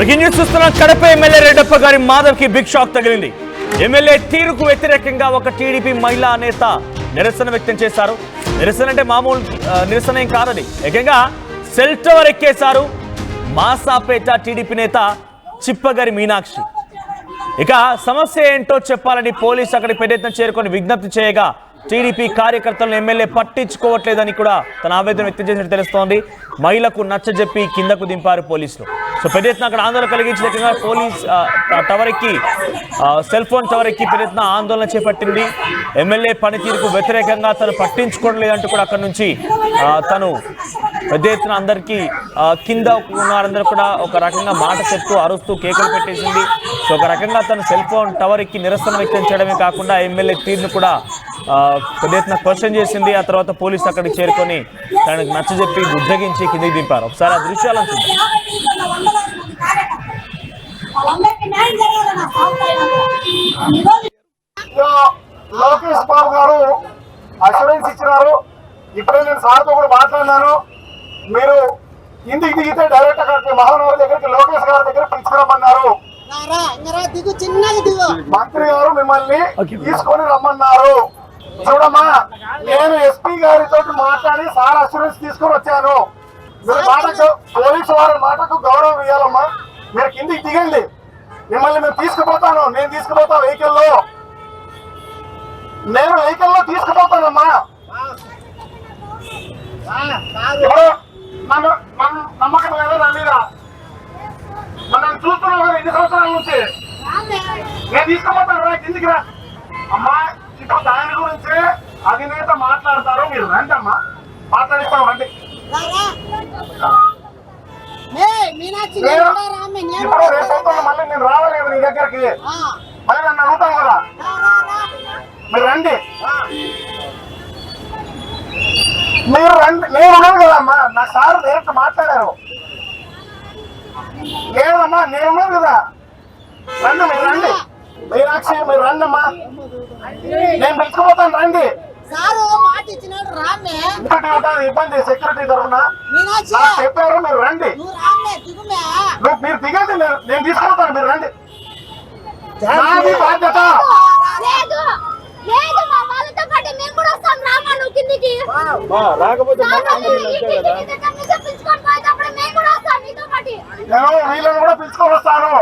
Breaking news చూస్తున్న Kadapa MLA Reddappa గారి మాధవ్ కి బిగ్ షాక్ తగిలింది. ఎమ్మెల్యే తీరుకు వ్యతిరేకంగా ఒక టీడీపీ మహిళా నేత నిరసన వ్యక్తం చేశారు. నిరసన అంటే మామూలు నిరసన ఏం కాదని ఏకంగా సెల్ టవర్ ఎక్కేశారు మాసాపేట టీడీపీ నేత చిప్పగారి మీనాక్షి. ఇక సమస్య ఏంటో చెప్పాలని పోలీసు అక్కడికి పెద్ద ఎత్తున చేరుకొని విజ్ఞప్తి చేయగా టీడీపీ కార్యకర్తలను ఎమ్మెల్యే పట్టించుకోవట్లేదని కూడా తన ఆవేదన వ్యక్తం చేసినట్టు తెలుస్తోంది. మహిళకు నచ్చజెప్పి కిందకు దింపారు పోలీసులు. సో పెద్ద ఎత్తున అక్కడ ఆందోళన కలిగించిన పోలీస్ టవర్ ఎక్కి సెల్ ఫోన్ టవర్ ఎక్కి పెద్ద ఎత్తున ఆందోళన చేపట్టింది. ఎమ్మెల్యే పనితీరుకు వ్యతిరేకంగా తను పట్టించుకోవడం లేదంటూ కూడా అక్కడ నుంచి తను పెద్ద ఎత్తున అందరికీ కింద ఉన్నారందరూ కూడా ఒక రకంగా మాట చెప్తూ అరుస్తూ కేకలు పెట్టేసింది. సో ఒక రకంగా తను సెల్ ఫోన్ టవర్ ఎక్కి నిరసన వ్యక్తం చేయడమే కాకుండా ఎమ్మెల్యే తీరును కూడా పెద్ద ఎత్తున క్వశ్చన్ చేసింది. ఆ తర్వాత పోలీసు అక్కడికి చేరుకొని తనకు నచ్చజెప్పి బుజ్జగించి కిందికి దింపారు. ఒకసారి ఆ దృశ్యాలను చూద్దాం. లోకేష్ బాబు గారు అష్యూరెన్స్ ఇచ్చినారు. ఇప్పుడే నేను సార్తో కూడా మాట్లాడినాను. మీరు ఇంటికి దిగితే డైరెక్ట్ అక్కడికి మహానగర్ దగ్గరికి లోకేష్ గారి దగ్గర పిలుచుకురమ్మన్నారు. మంత్రి గారు మిమ్మల్ని తీసుకొని రమ్మన్నారు. చూడమ్మా, నేను ఎస్పీ గారితో మాట్లాడి సార్ అష్యూరెన్స్ తీసుకొని వచ్చాను. మీరు మాటకు పోలీసు వారి మాటకు గౌరవం ఇవ్వాలమ్మా. మీరు కిందికి దిగండి, మిమ్మల్ని మేము తీసుకుపోతాను. నేను తీసుకుపోతా వెహికల్లో, నేను వెహికల్లో తీసుకుపోతానమ్మా. నమ్మకం లేదా నా మీద? మనం చూస్తున్నాం కదా 2 సంవత్సరాల నుంచి. నేను తీసుకుపోతాను రా, కిందికి రా అమ్మా. ఇప్పుడు దాని గురించి అధినేత మాట్లాడతారు, మీరు రండి అమ్మా, మాట్లాడిస్తాం రండి. ఇప్పుడు రేపు మళ్ళీ నేను రావలేదు నీ దగ్గరికి, మళ్ళీ నన్ను అడుగుతాం కదా. మీరు రండి, మీరు రండి. నేను ఉన్నాను కదమ్మా, నా సార్ డైరెక్ట్ మాట్లాడారు. లేదమ్మా, నేను ఉన్నాను కదా. రండి, మీరు రండి. మీనాక్షి, మీరు రండి అమ్మా, నేను పిలుచుకుపోతాను. రండి. ఇబ్బంది సెక్యూరిటీ తరఫున చెప్పారు, మీరు రండి. మీరు దిగండి, నేను తీసుకుపోతాను. మీరు రండి, నాది బాధ్యత. వీళ్ళని కూడా పిలుచుకొని వస్తాను.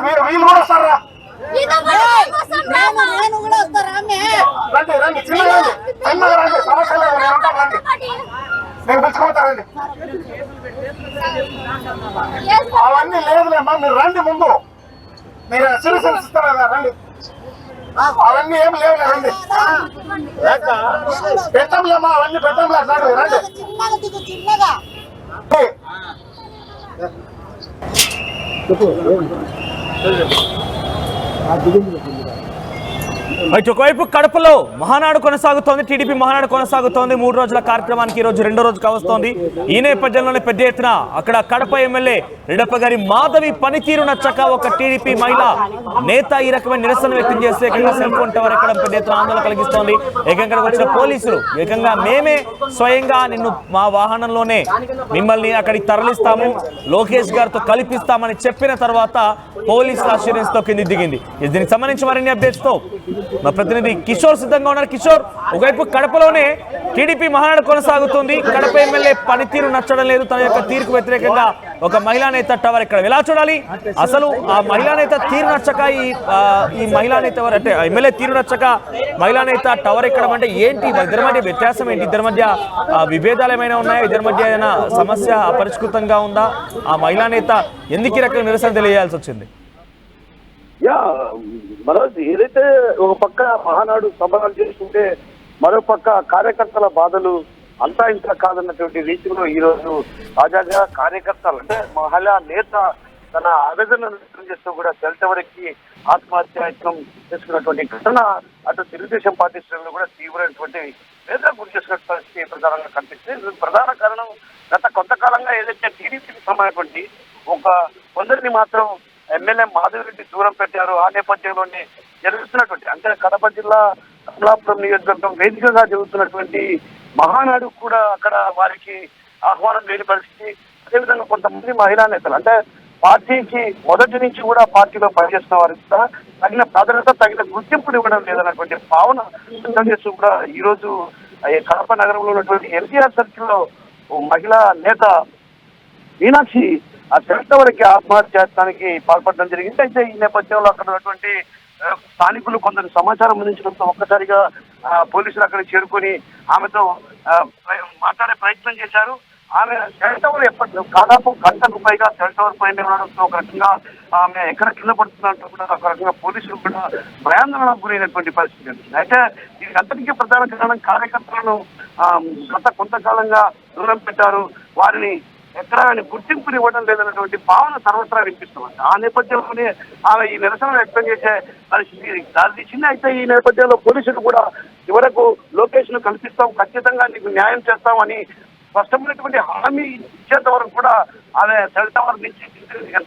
మీరు వీళ్ళు కూడా వస్తారా? రండి రండి, చిన్నగా రండి, చిన్నగా రండి, సమస్య లేదు, నేను ఉంటాను. రండి, నేను పిలుచుకుంటానండి. అవన్నీ లేదులేమ్మా, మీరు రండి. ముందు మీరు అసలు ఇస్తారా? రండి, అవన్నీ ఏం లేవు. రండి, పెట్టంలేమ్మా, అవన్నీ పెట్టంలే. రండి. ఒకవైపు కడపలో మహానాడు కొనసాగుతోంది, టీడీపీ మహానాడు కొనసాగుతోంది. 3 రోజుల కార్యక్రమానికి ఈ రోజు 2వ రోజు కావస్తోంది. ఈ నేపథ్యంలోనే పెద్ద ఎత్తున అక్కడ కడప ఎమ్మెల్యే రెడ్డప్ప గారి మాధవి పనితీరు నచ్చక ఒక టీడీపీ మహిళా నేత ఈ రకమైన నిరసన వ్యక్తం చేస్తే ఏకంగా సెల్ ఫోన్ టవర్ ఎక్కడం పెద్ద ఎత్తున ఆందోళన కలిగిస్తోంది. ఏకంగా వచ్చిన పోలీసులు ఏకంగా మేమే స్వయంగా నిన్ను మా వాహనంలోనే మిమ్మల్ని అక్కడికి తరలిస్తాము, లోకేష్ గారితో కల్పిస్తామని చెప్పిన తర్వాత పోలీసుల అష్యూరెన్స్ తో కింది దిగింది. దీనికి సంబంధించి మరిన్ని అప్డేట్స్ తో మా ప్రతినిధి కిషోర్ సిద్ధంగా ఉన్నారు. కిషోర్, ఒకవైపు కడపలోనే టీడీపీ మహానాడు కొనసాగుతుంది. కడప ఎమ్మెల్యే పనితీరు నచ్చడం లేదు, తన యొక్క తీరుకు వ్యతిరేకంగా ఒక మహిళా నేత టవర్ ఇక్కడ. ఎలా చూడాలి అసలు ఆ మహిళా నేత తీరు నచ్చక ఈ మహిళా నేత అంటే ఎమ్మెల్యే తీరు నచ్చక మహిళా నేత టవర్ ఎక్కడం అంటే ఏంటి? ఇద్దరి మధ్య వ్యత్యాసం ఏంటి? ఇద్దరి మధ్య విభేదాలు ఏమైనా ఉన్నాయా? ఇద్దరి మధ్య ఏదైనా సమస్య అపరిష్కృతంగా ఉందా? ఆ మహిళా నేత ఎందుకు ఈ రకంగా నిరసన తెలియాల్సి వచ్చింది? మనోజ్, ఏదైతే ఒక పక్క మహానాడు సంబరాలు చేసుకుంటే మరో పక్క కార్యకర్తల బాధలు అంతా ఇంకా కాదన్నటువంటి రీతిలో ఈ రోజు తాజాగా కార్యకర్తలు అంటే మహిళా నేత తన ఆవేదనను వ్యక్తం చేస్తూ కూడా సెల్ టవర్ ఎక్కి ఆత్మహత్యాయత్నం చేసుకున్నటువంటి ఘటన అటు తెలుగుదేశం పార్టీ శ్రేణులు కూడా తీవ్రమైనటువంటి వేదన గురి చేసినటువంటి పరిస్థితి ప్రధానంగా కనిపిస్తుంది. ప్రధాన కారణం గత కొంతకాలంగా ఏదైతే టీడీపీకి సంబంధించినటువంటి కొందరిని మాత్రం ఎమ్మెల్యే మాధవిరెడ్డి దూరం పెట్టారు. ఆ నేపథ్యంలోనే జరుగుతున్నటువంటి అంటే కడప జిల్లా కమలాపురం నియోజకవర్గం వేదికగా జరుగుతున్నటువంటి మహానాడు కూడా అక్కడ వారికి ఆహ్వానం లేని పరిస్థితి. అదేవిధంగా కొంతమంది మహిళా నేతలు అంటే పార్టీకి మొదటి నుంచి కూడా పార్టీలో పనిచేస్తున్న వారికి కూడా తగిన ప్రాధాన్యత తగిన గుర్తింపులు ఇవ్వడం లేదన్నటువంటి భావన వ్యక్తం చేస్తూ కూడా ఈ రోజు కడప నగరంలో ఉన్నటువంటి ఎన్టీఆర్ సర్కిల్ లో మహిళా నేత మీనాక్షి ఆ వరకు ఆత్మహత్యానికి పాల్పడడం జరిగింది. అయితే ఈ నేపథ్యంలో అక్కడ ఉన్నటువంటి స్థానికులు కొందరు సమాచారం అందించడంతో ఒక్కసారిగా పోలీసులు అక్కడ చేరుకొని ఆమెతో మాట్లాడే ప్రయత్నం చేశారు. ఆమె సెల్ టవర్ దాదాపు గంటకు పైగా సెల్ టవర్ పైన ఉండడంతో ఒక రకంగా ఆమె ఎక్కడ కింద పడుతున్నట్టు కూడా ఒక రకంగా పోలీసులు కూడా భయాందోళనకు గురైనటువంటి పరిస్థితి. అయితే దీనికి అంతటికీ ప్రధాన కారణం కార్యకర్తలను గత కొంతకాలంగా దూరం పెట్టారు, వారిని ఎక్కడ గుర్తింపుని ఇవ్వడం లేదన్నటువంటి భావన సర్వత్రా వినిపిస్తుంది. ఆ నేపథ్యంలోనే ఆమె ఈ నిరసన వ్యక్తం చేసే పరిస్థితి దారితీసింది. అయితే ఈ నేపథ్యంలో పోలీసులు కూడా చివరకు లోకేష్ ను కల్పిస్తాం, ఖచ్చితంగా నీకు న్యాయం చేస్తామని స్పష్టమైనటువంటి హామీ ఇచ్చేంత వరకు కూడా ఆమె సెల్ టవర్ నుంచి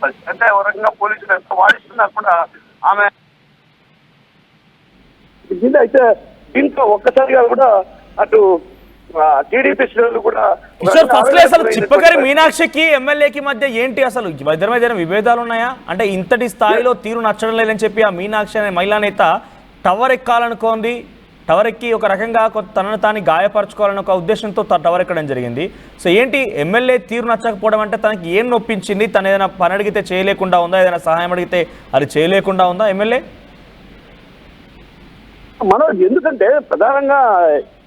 పరిస్థితి. అంటే ఒక రకంగా పోలీసులు ఎంత వాడిస్తున్నా కూడా ఆమె అయితే దీంట్లో ఒక్కసారిగా కూడా అటు టీడీపీ శ్రేణులు కూడా అసలు చిప్పకరి మీనాక్షికి ఎమ్మెల్యేకి మధ్య ఏంటి అసలు ఇద్దరి మధ్య విభేదాలు ఉన్నాయా? అంటే ఇంతటి స్థాయిలో తీరు నచ్చడం లేదని చెప్పి ఆ మీనాక్షి అనే మహిళా నేత టవర్ ఎక్కాలనుకోండి, టవర్ ఎక్కి ఒక రకంగా తనను తాను గాయపరచుకోవాలని ఒక ఉద్దేశంతో టవర్ ఎక్కడం జరిగింది. సో ఏంటి ఎమ్మెల్యే తీరు నచ్చకపోవడం అంటే తనకి ఏం నొప్పించింది? తను ఏదైనా పని అడిగితే చేయలేకుండా ఉందా? ఏదైనా సహాయం అడిగితే అది చేయలేకుండా ఉందా ఎమ్మెల్యే? మనం ఎందుకంటే ప్రధానంగా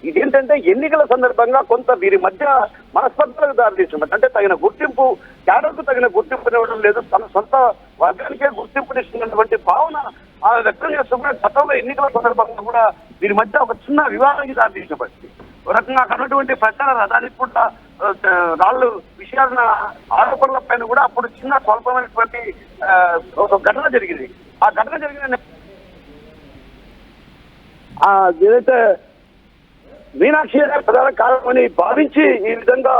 ఇదేంటంటే ఎన్నికల సందర్భంగా కొంత వీరి మధ్య మనస్పర్ధలకు దారితీస్తుంది. అంటే తగిన గుర్తింపు క్యాడర్కు తగిన గుర్తింపు ఇవ్వడం లేదు, తన సొంత వర్గానికే గుర్తింపునిస్తున్నటువంటి భావన ఆమె వ్యక్తం చేస్తున్న గతంలో ఎన్నికల సందర్భంగా కూడా వీరి మధ్య ఒక చిన్న వివాదానికి దారితీసిన పరిస్థితి. ఒక రకంగా అక్కడ ఉన్నటువంటి ప్రచార రథానికి కూడా రాళ్ళు విషయాల ఆరోపణల పైన కూడా అప్పుడు చిన్న స్వల్పమైనటువంటి ఒక ఘటన జరిగింది. ఆ ఘటన జరిగిన ఏదైతే మీనాక్షి ప్రధాన కారణమని భావించి ఈ విధంగా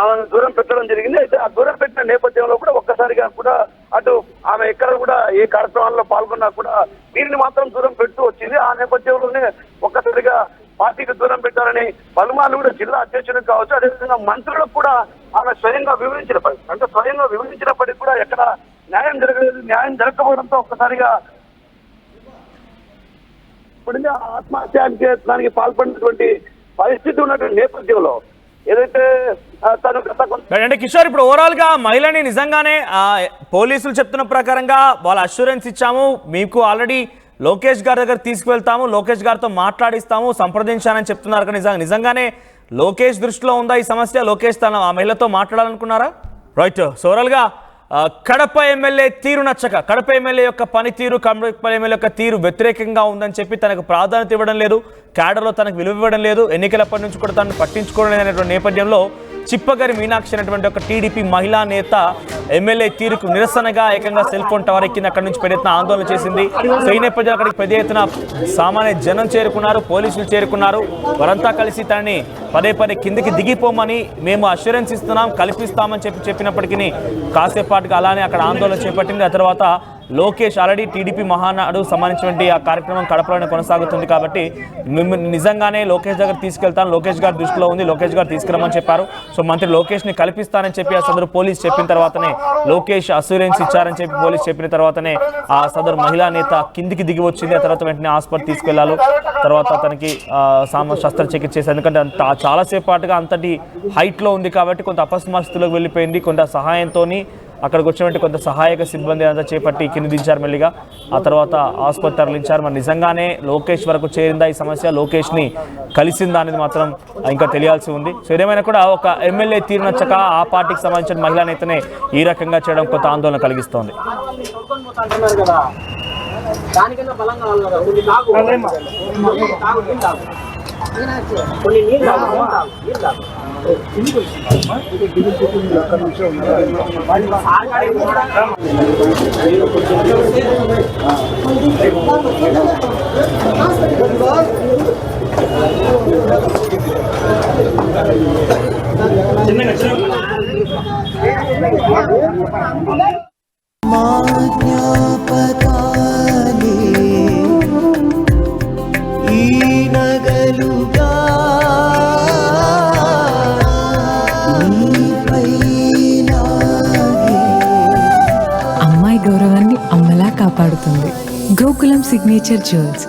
ఆమెను దూరం పెట్టడం జరిగింది. అయితే ఆ దూరం పెట్టిన నేపథ్యంలో కూడా ఒక్కసారిగా కూడా అటు ఆమె ఎక్కడ కూడా ఏ కార్యక్రమాల్లో పాల్గొన్నా కూడా వీరిని మాత్రం దూరం పెడుతూ వచ్చింది. ఆ నేపథ్యంలోనే ఒక్కసారిగా పార్టీకి దూరం పెట్టారని పలుమార్లు కూడా జిల్లా అధ్యక్షుడు కావచ్చు, అదేవిధంగా మంత్రులకు కూడా ఆమె స్వయంగా వివరించిన పరిస్థితి. అంటే స్వయంగా వివరించినప్పటికీ కూడా ఎక్కడ న్యాయం జరగలేదు. న్యాయం జరగకపోవడంతో ఒక్కసారిగా ఆత్మహత్యానికి పాల్పడినటువంటి పరిస్థితి ఉన్నటువంటి నేపథ్యంలో ఏదైతే తను అంటే కిషోర్ ఇప్పుడు ఓవరాల్ గా మహిళని నిజంగానే పోలీసులు చెప్తున్న ప్రకారంగా వాళ్ళ అష్యూరెన్స్ ఇచ్చాము, మీకు ఆల్రెడీ లోకేష్ గారి దగ్గర తీసుకువెళ్తాము, లోకేష్ గారితో మాట్లాడిస్తాము, సంప్రదించానని చెప్తున్నారు. కానీ నిజంగానే లోకేష్ దృష్టిలో ఉందా ఈ సమస్య? లోకేష్ తన ఆ మహిళతో మాట్లాడాలనుకున్నారా? రైట్. సో ఓవరాల్ గా కడప ఎమ్మెల్యే తీరు నచ్చక, కడప ఎమ్మెల్యే యొక్క పనితీరు, కడప ఎమ్మెల్యే యొక్క తీరు వ్యతిరేకంగా ఉందని చెప్పి తనకు ప్రాధాన్యత ఇవ్వడం లేదు, క్యాడర్లో తనకు విలువ ఇవ్వడం లేదు, ఎన్నికలప్పటి నుంచి కూడా తనను పట్టించుకోవడం లేదనేటువంటి నేపథ్యంలో చిప్పగరి మీనాక్షి అనేటువంటి ఒక టీడీపీ మహిళా నేత ఎమ్మెల్యే తీరుకు నిరసనగా ఏకంగా సెల్ ఫోన్ టవర్ ఎక్కింది, అక్కడి నుంచి పెద్ద ఎత్తున ఆందోళన చేసింది. సో ఈ నేపథ్యంలో అక్కడికి పెద్ద ఎత్తున సామాన్య జనం చేరుకున్నారు, పోలీసులు చేరుకున్నారు. వారంతా కలిసి తనని పదే కిందికి దిగిపోమని మేము అష్యూరెన్స్ ఇస్తున్నాం, కల్పిస్తామని చెప్పినప్పటికీ కాసేపాటుగా అలానే అక్కడ ఆందోళన చేపట్టింది. ఆ తర్వాత లోకేష్ ఆల్రెడీ టీడీపీ మహానాడు సంబంధించినటువంటి ఆ కార్యక్రమం కడపలోనే కొనసాగుతుంది కాబట్టి మేము నిజంగానే లోకేష్ దగ్గర తీసుకెళ్తాను, లోకేష్ గారి దృష్టిలో ఉంది, లోకేష్ గారు తీసుకురమ్మని చెప్పారు. సో మంత్రి లోకేష్ని కల్పిస్తానని చెప్పి ఆ సదరు పోలీస్ చెప్పిన తర్వాతనే లోకేష్ అష్యూరెన్స్ ఇచ్చారని చెప్పి పోలీస్ చెప్పిన తర్వాతనే ఆ సదరు మహిళా నేత కిందికి దిగి వచ్చింది. ఆ తర్వాత వెంటనే హాస్పిటల్ తీసుకెళ్లారు. తర్వాత తనకి శస్త్రచికిత్స చేశారు. ఎందుకంటే చాలాసేపు పాటుగా అంతటి హైట్లో ఉంది కాబట్టి కొంత అపస్మారస్థితిలోకి వెళ్ళిపోయింది. కొంత సహాయంతో అక్కడికి వచ్చినటువంటి కొంత సహాయక సిబ్బంది అంతా చేపట్టి కింది దించారు మెల్లిగా. ఆ తర్వాత ఆసుపత్రి తరలించారు. మరి నిజంగానే లోకేష్ వరకు చేరిందా ఈ సమస్య, లోకేష్ని కలిసిందా అనేది మాత్రం ఇంకా తెలియాల్సి ఉంది. సో ఏదేమైనా కూడా ఒక ఎమ్మెల్యే తీరు నచ్చక ఆ పార్టీకి సంబంధించిన మహిళా నేతనే ఈ రకంగా చేయడం కొంత ఆందోళన కలిగిస్తోంది. నగలుగా రెప్పలా కాపాడుతుంది. Gokulam signature jewels.